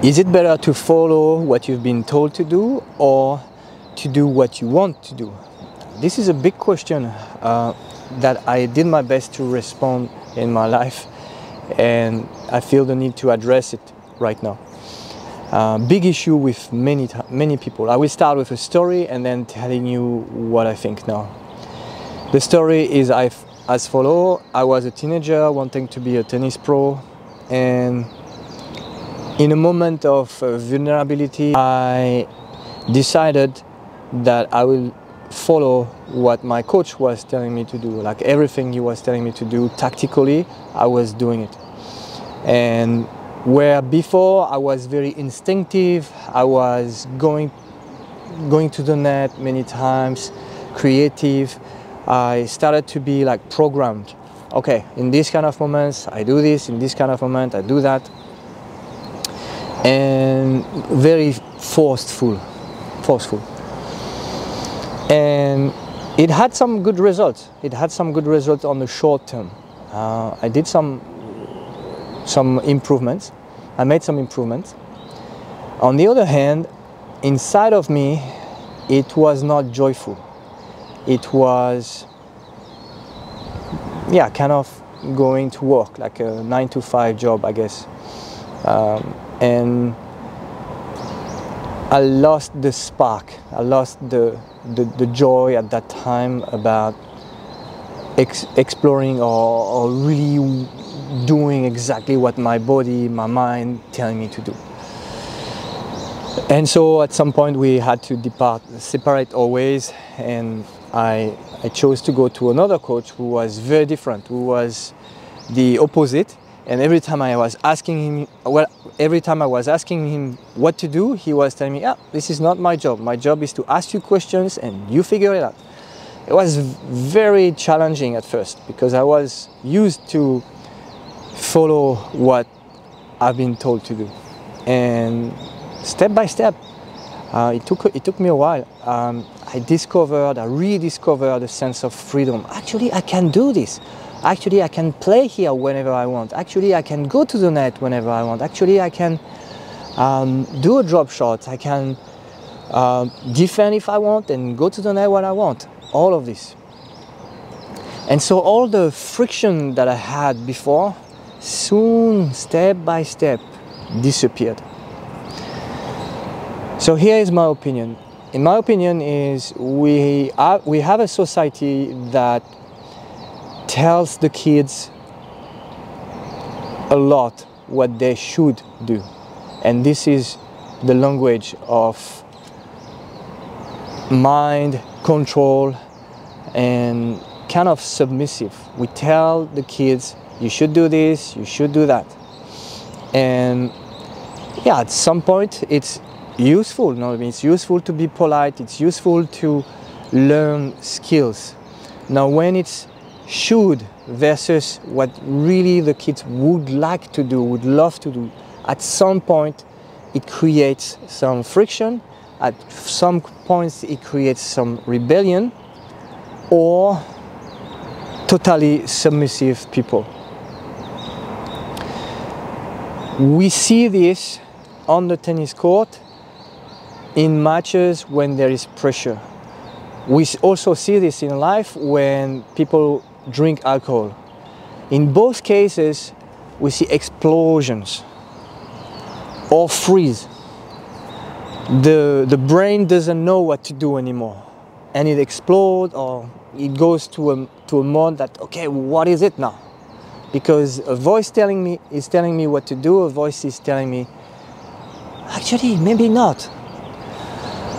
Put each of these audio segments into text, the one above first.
Is it better to follow what you've been told to do or to do what you want to do? This is a big question that I did my best to respond in my life, and I feel the need to address it right now. Big issue with many people. I will start with a story and then telling you what I think now. The story is as follows. I was a teenager wanting to be a tennis pro, and in a moment of vulnerability, I decided that I will follow what my coach was telling me to do. Like everything he was telling me to do tactically, I was doing it. And where before I was very instinctive, I was going to the net many times, creative, I started to be like programmed. Okay, in these kind of moments I do this, in this kind of moment I do that. And very forceful. And it had some good results. It had some good results on the short term. I did some improvements. I made some improvements. On the other hand, inside of me, it was not joyful. It was, yeah, kind of going to work, like a 9-to-5 job, I guess. And I lost the spark. I lost the joy at that time about exploring or really doing exactly what my body, my mind telling me to do. And so at some point we had to separate our ways, and I chose to go to another coach who was very different, who was the opposite. And every time I was asking him what to do, he was telling me, this is not my job. My job is to ask you questions and you figure it out. It was very challenging at first because I was used to follow what I've been told to do. And step by step, it took me a while. I rediscovered a sense of freedom. Actually, I can do this. Actually, I can play here whenever I want. Actually, I can go to the net whenever I want. Actually, I can do a drop shot. I can defend if I want and go to the net when I want. All of this. And so all the friction that I had before soon, step by step, disappeared. So here is my opinion. In my opinion is we have a society that tells the kids a lot what they should do, and this is the language of mind control and kind of submissive. We tell the kids, you should do this, you should do that. And yeah, at some point it's useful. No, I mean, it's useful to be polite, it's useful to learn skills. Now when it's should versus what really the kids would like to do, would love to do, at some point it creates some friction, at some points it creates some rebellion or totally submissive people. We see this on the tennis court in matches when there is pressure. We also see this in life when people drink alcohol. In both cases, we see explosions or freeze. The brain doesn't know what to do anymore, and it explodes or it goes to a mode that, okay, what is it now? Because a voice is telling me what to do, a voice is telling me, actually, maybe not.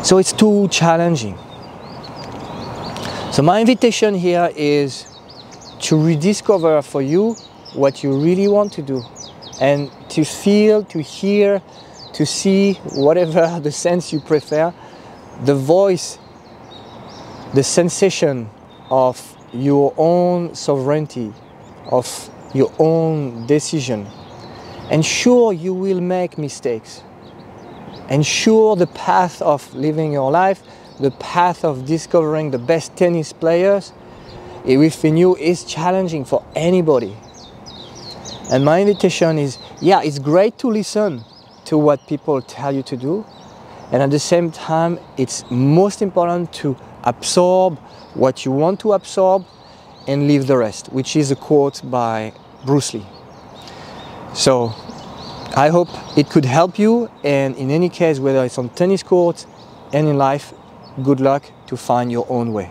So it's too challenging. So my invitation here is to rediscover for you what you really want to do, and to feel, to hear, to see, whatever the sense you prefer, the voice, the sensation of your own sovereignty, of your own decision. And sure, you will make mistakes. And sure, the path of living your life, the path of discovering the best tennis players within you is challenging for anybody. And my invitation is, yeah, it's great to listen to what people tell you to do, and at the same time it's most important to absorb what you want to absorb and leave the rest, which is a quote by Bruce Lee. So I hope it could help you, and in any case, whether it's on tennis court and in life, good luck to find your own way.